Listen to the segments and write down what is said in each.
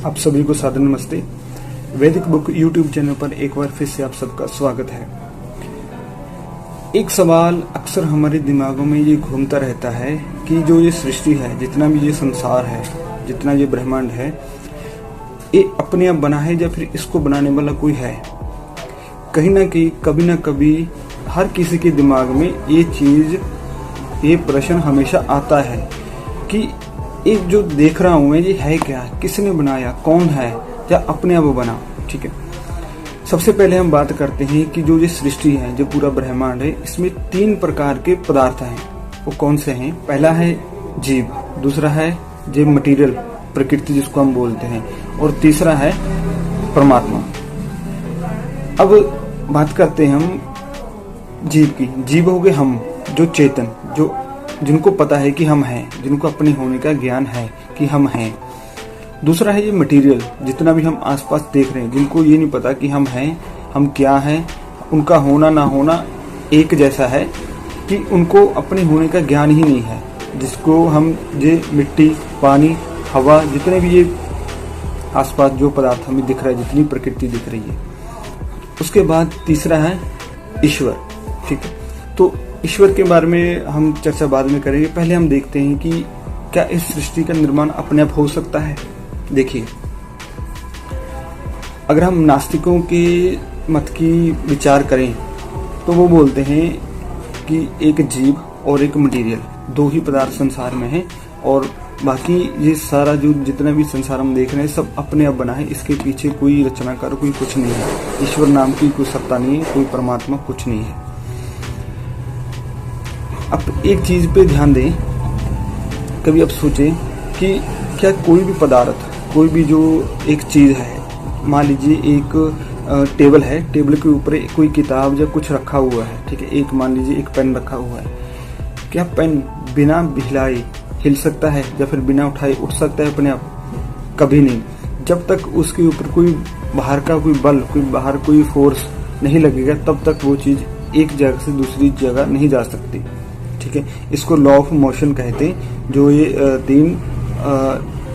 आप सभी को सादर नमस्ते। वैदिक बुक यूट्यूब चैनल पर एक बार फिर से आप सबका स्वागत है। एक सवाल अक्सर हमारे दिमागों में ये घूमता रहता है कि जो ये सृष्टि है, जितना भी ये संसार है, जितना ये ब्रह्मांड है, ये अपने आप बना है या फिर इसको बनाने वाला कोई है। कहीं ना कहीं कभी ना कभी हर किसी के दिमाग में ये प्रश्न हमेशा आता है कि एक जो देख रहा हूं मैं, ये है क्या, किसने बनाया, कौन है, या अपने आप बना। ठीक है, सबसे पहले हम बात करते हैं कि जो ये सृष्टि है, जो पूरा ब्रह्मांड है, इसमें 3 प्रकार के पदार्थ हैं। वो कौन से हैं? पहला है जीव, दूसरा है जो मटेरियल, प्रकृति जिसको हम बोलते हैं, और तीसरा है परमात्मा। अब बात करते हैं हम जीव की। जीव हो गए हम, जो चेतन, जो जिनको पता है कि हम हैं, जिनको अपने होने का ज्ञान है कि हम हैं। दूसरा है ये मटेरियल, जितना भी हम आसपास देख रहे हैं, जिनको ये नहीं पता कि हम हैं, हम क्या हैं, उनका होना ना होना एक जैसा है, कि उनको अपने होने का ज्ञान ही नहीं है। जिसको हम ये मिट्टी, पानी, हवा, जितने भी ये आसपास जो पदार्थ हमें दिख रहा है, जितनी प्रकृति दिख रही है। उसके बाद तीसरा है ईश्वर। ठीक है, तो ईश्वर के बारे में हम चर्चा बाद में करेंगे। पहले हम देखते हैं कि क्या इस सृष्टि का निर्माण अपने आप हो सकता है। देखिए, अगर हम नास्तिकों के मत की विचार करें तो वो बोलते हैं कि एक जीव और एक मटेरियल, 2 ही पदार्थ संसार में हैं, और बाकी ये सारा जो जितना भी संसार हम देख रहे हैं सब अपने आप बना है। इसके पीछे कोई रचनाकार, कोई कुछ नहीं है। ईश्वर नाम की कोई सत्ता नहीं है, कोई परमात्मा कुछ नहीं है। अब एक चीज पे ध्यान दें, कभी आप सोचें कि क्या कोई भी पदार्थ, कोई भी जो एक चीज है, मान लीजिए एक टेबल है, टेबल के ऊपर कोई किताब या कुछ रखा हुआ है। ठीक है, एक मान लीजिए एक पेन रखा हुआ है। क्या पेन बिना हिलाए हिल सकता है या फिर बिना उठाए उठ सकता है अपने आप? कभी नहीं। जब तक उसके ऊपर कोई बाहर का कोई बल, कोई बाहर कोई फोर्स नहीं लगेगा, तब तक वो चीज एक जगह से दूसरी जगह नहीं जा सकती। ठीक है, इसको लॉ ऑफ मोशन कहते हैं, जो ये 3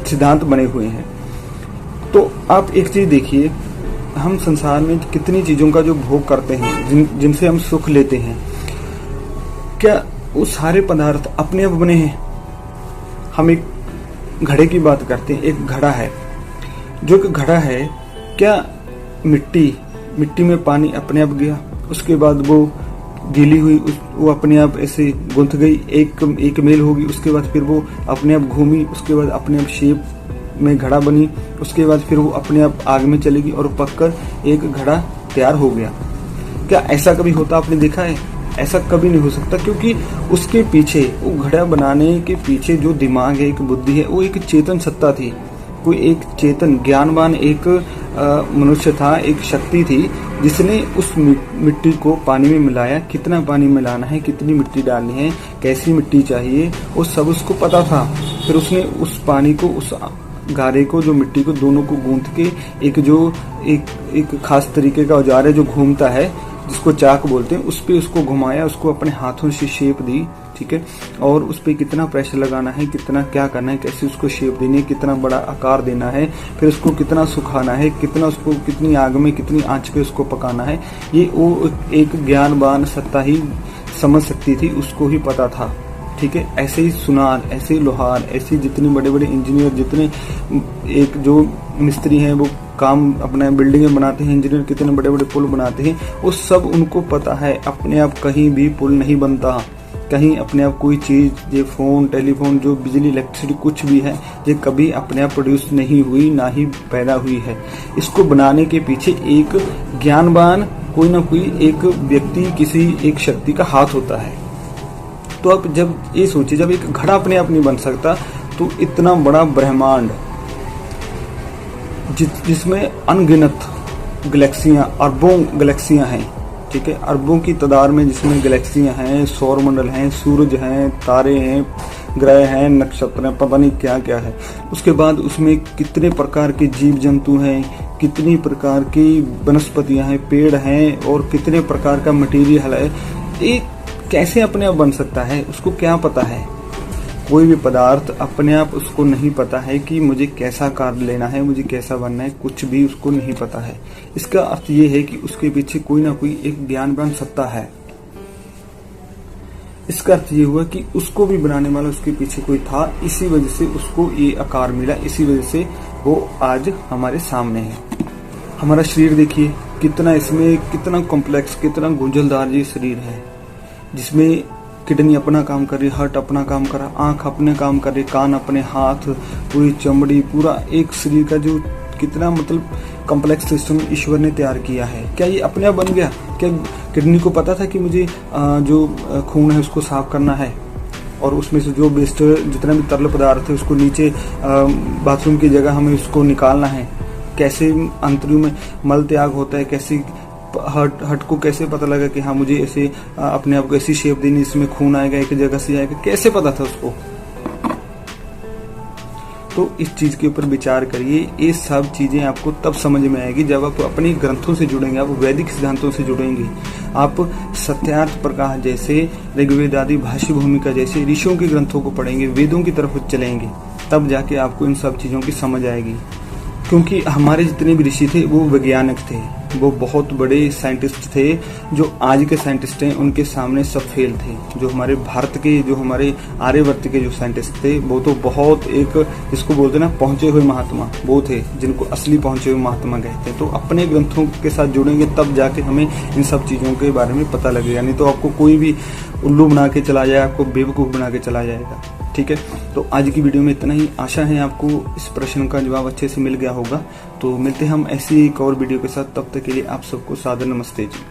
सिद्धांत बने हुए हैं। तो आप एक चीज देखिए, हम संसार में कितनी चीजों का जो भोग करते हैं, जिनसे हम सुख लेते हैं, क्या वो सारे पदार्थ अपने आप बने हैं? हम एक घड़े की बात करते हैं। एक घड़ा है, जो एक घड़ा है, क्या मिट्टी में पानी अपने आप गया, उसके बाद वो गीली हुई, वो अपने आप ऐसे गुंथ गई, एक मेल होगी, उसके बाद फिर वो अपने आप घूमी, उसके बाद अपने आप शेप में घड़ा बनी, उसके बाद फिर वो अपने आप आग में चलेगी और पककर एक घड़ा तैयार हो गया। क्या ऐसा कभी होता आपने देखा है? ऐसा कभी नहीं हो सकता, क्योंकि उसके पीछे, वो घड़ा बनाने के पीछे जो दिमाग है, एक बुद्धि है, वो एक चेतन सत्ता थी। कोई एक चेतन ज्ञानवान एक मनुष्य था, एक शक्ति थी, जिसने उस मिट्टी को पानी में मिलाया। कितना पानी मिलाना है, कितनी मिट्टी डालनी है, कैसी मिट्टी चाहिए, वो सब उसको पता था। फिर उसने उस पानी को, उस गारे को, जो मिट्टी को, दोनों को गूंथ के एक खास तरीके का औजार है जो घूमता है, जिसको चाक बोलते हैं, उस पे उसको घुमाया, उसको अपने हाथों से शेप दी। ठीक है, और उस पे कितना प्रेशर लगाना है, कितना क्या करना है, कैसे उसको शेप देनी है, कितना बड़ा आकार देना है, फिर उसको कितना सुखाना है, कितना उसको कितनी आग में, कितनी आंच पे उसको पकाना है, ये वो एक ज्ञानवान सत्ता ही समझ सकती थी, उसको ही पता था। ठीक है, ऐसे ही सुनार, ऐसे ही लोहार, ऐसे जितने बड़े बड़े इंजीनियर, जितने एक जो मिस्त्री हैं, वो काम अपना बिल्डिंगें बनाते हैं, इंजीनियर कितने बड़े बड़े पुल बनाते हैं, वो सब उनको पता है। अपने आप कहीं भी पुल नहीं बनता, कहीं अपने आप कोई चीज, ये फोन, टेलीफोन, जो बिजली, इलेक्ट्रिसिटी कुछ भी है, ये कभी अपने आप प्रोड्यूस नहीं हुई, ना ही पैदा हुई है। इसको बनाने के पीछे एक ज्ञानवान, कोई ना कोई एक व्यक्ति, किसी एक शक्ति का हाथ होता है। तो आप जब ये सोचिए, जब एक घड़ा अपने आप नहीं बन सकता, तो इतना बड़ा ब्रह्मांड जिसमें अनगिनत गैलेक्सियां, अरबों गैलेक्सियां हैं। ठीक है, अरबों की तादाद में जिसमें गैलेक्सियां हैं, सौर मंडल हैं, सूरज हैं, तारे हैं, ग्रह हैं, नक्षत्र हैं, पता नहीं क्या क्या है। उसके बाद उसमें कितने प्रकार के जीव जंतु हैं, कितनी प्रकार की वनस्पतियां हैं, पेड़ हैं, और कितने प्रकार का मटेरियल है। ये कैसे अपने आप बन सकता है, उसको क्या पता है? कोई भी पदार्थ अपने आप उसको नहीं पता है कि मुझे कैसा कार्य लेना है, मुझे कैसा बनना है, कुछ भी उसको नहीं पता है। इसका अर्थ ये है कि उसके पीछे कोई ना कोई एक ज्ञानवान सत्ता है। इसका अर्थ ये हुआ कि उसको भी बनाने वाला उसके पीछे कोई था, इसी वजह से उसको ये आकार मिला, इसी वजह से वो आज हमारे सामने है। हमारा शरीर देखिए कितना, इसमें कितना कॉम्प्लेक्स, कितना गुंझलदार ये शरीर है, जिसमें किडनी अपना काम कर रही, हार्ट अपना काम कर रहा, आंख अपने काम कर रही, कान अपने, हाथ, पूरी चमड़ी, पूरा एक शरीर का जो कितना मतलब कॉम्प्लेक्स सिस्टम ईश्वर ने तैयार किया है। क्या ये अपने आप बन गया? क्या किडनी को पता था कि मुझे जो खून है उसको साफ करना है और उसमें से जो वेस्ट जितना भी तरल पदार्थ है उसको नीचे बाथरूम की जगह हमें उसको निकालना है? कैसे अंतरियों में मल त्याग होता है, कैसे हट को कैसे पता लगा कि हाँ मुझे ऐसे अपने आप को ऐसी शेप देनी, इसमें खून आएगा एक जगह से आएगा, कैसे पता था उसको? तो इस चीज के ऊपर विचार करिए। ये सब चीजें आपको तब समझ में आएगी जब आप अपनी ग्रंथों से जुड़ेंगे, आप वैदिक सिद्धांतों से जुड़ेंगे, आप सत्यार्थ प्रकाश जैसे, ऋग्वेद आदि, भाष्य भूमिका जैसे ऋषियों के ग्रंथों को पढ़ेंगे, वेदों की तरफ चलेंगे, तब जाके आपको इन सब चीजों की समझ आएगी। क्योंकि हमारे जितने भी ऋषि थे वो वैज्ञानिक थे, वो बहुत बड़े साइंटिस्ट थे। जो आज के साइंटिस्ट हैं उनके सामने सब फेल थे। जो हमारे भारत के, जो हमारे आर्यवर्त के जो साइंटिस्ट थे वो तो बहुत एक, जिसको बोलते ना पहुंचे हुए महात्मा, वो थे जिनको असली पहुंचे हुए महात्मा कहते हैं। तो अपने ग्रंथों के साथ जुड़ेंगे तब जाके हमें इन सब चीजों के बारे में पता लगेगा, नहीं तो आपको कोई भी उल्लू बना के चला जाए, आपको बेवकूफ बना के चला जाएगा। ठीक है, तो आज की वीडियो में इतना ही। आशा है आपको इस प्रश्न का जवाब अच्छे से मिल गया होगा। तो मिलते हैं हम ऐसी एक और वीडियो के साथ, तब तक के लिए आप सबको सादर नमस्ते जी।